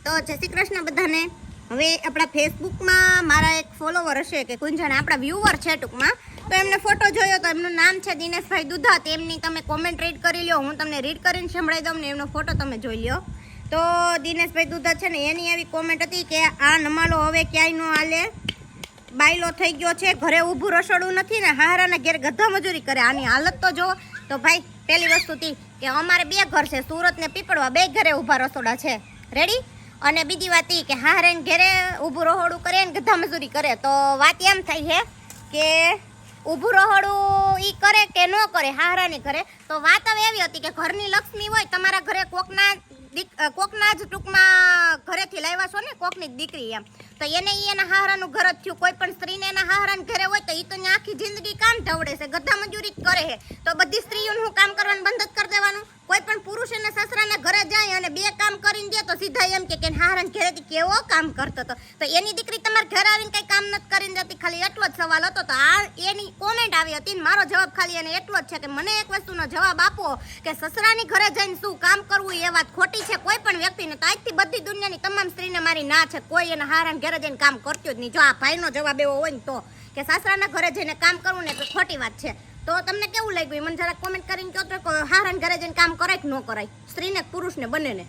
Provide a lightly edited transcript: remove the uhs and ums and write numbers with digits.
તો જય શ્રી કૃષ્ણ બધાને. હવે આપણા ફેસબુકમાં મારા એક ફોલોવર હશે કે કોઈ જાણે આપણા વ્યુઅર છે ટૂંકમાં, તો એમને ફોટો જોયો તો એમનું નામ છે દિનેશભાઈ દુધા. તેમની તમે કોમેન્ટ રીડ કરી લો, હું તમને રીડ કરીને સંભળાવી દઉં ને એમનો ફોટો તમે જોઈ લો. તો દિનેશભાઈ દુધા છે ને એની એવી કોમેન્ટ હતી કે આ નમાલો હવે ક્યાંય નો હાલે, બાયલો થઈ ગયો છે, ઘરે ઊભું રસોડું નથી ને હારાના ઘેર ગધા મજૂરી કરે. આની હાલત તો જો. તો ભાઈ પહેલી વસ્તુ હતી કે અમારે 2 ઘર છે, સુરત ને પીપળવા, 2 ઘરે ઊભા રસોડા છે, રેડી. અને બીજી વાત એ કે હારેન ઘેરે ઊભું રહોડું કરે ને ગધા મજૂરી કરે. તો વાત એમ થાય છે કે ઊભું રહોડું ઈ કરે કે ન કરે, હારાની ઘરે. તો વાત હવે એવી હતી કે ઘરની લક્ષ્મી હોય, તમારા ઘરે કોકના જ ટૂંકમાં ઘરેથી લાવ્યા છો ને, કોકની જ દીકરી એમ, તો એને એના હારાનું ઘર જ થયું. કોઈ પણ સ્ત્રીને એના હારાના ઘરે હોય તો એ તો આખી જિંદગી કામ ઢવડે છે, ગધા મજૂરી જ કરે છે. તો બધી સ્ત્રીઓનું હું કામ કરવાનું બંધ જ કરી દેવાનું? કોઈ પણ પુરુષ એના સસરાના ઘરે જાય અને 2 કામ કરીને દે તો સીધા એમ કે હારાના ઘરેથી કેવો કામ કરતો હતો. તો એની દીકરી તમારા ઘરે આવીને કઈ કામ નથી કરીને દેતી, ખાલી એટલો જ સવાલ હતો. તો આ એની કોમેન્ટ આવી હતી ને મારો જવાબ ખાલી એને એટલો જ છે કે મને એક વસ્તુનો જવાબ આપો કે સસરાની ઘરે જઈને શું કામ કરવું એ વાત ખોટી છે કોઈ પણ વ્યક્તિને. તો આજથી બધી દુનિયાની તમામ સ્ત્રીને મારી ના છે, કોઈ એના હારાના ઘરે જઈને કામ કરતું જ નહીં. જો આ ભાઈનો જવાબ એવો હોય ને તો કે સાસરાના ઘરે જઈને કામ કરવું ને તો ખોટી વાત છે. તો તમને કેવું લાગ્યું મને જરા કોમેન્ટ કરીને કહો તો હારાના ઘરે જઈને કામ કરાય કે ન કરાય, સ્ત્રીને પુરુષને બંનેને.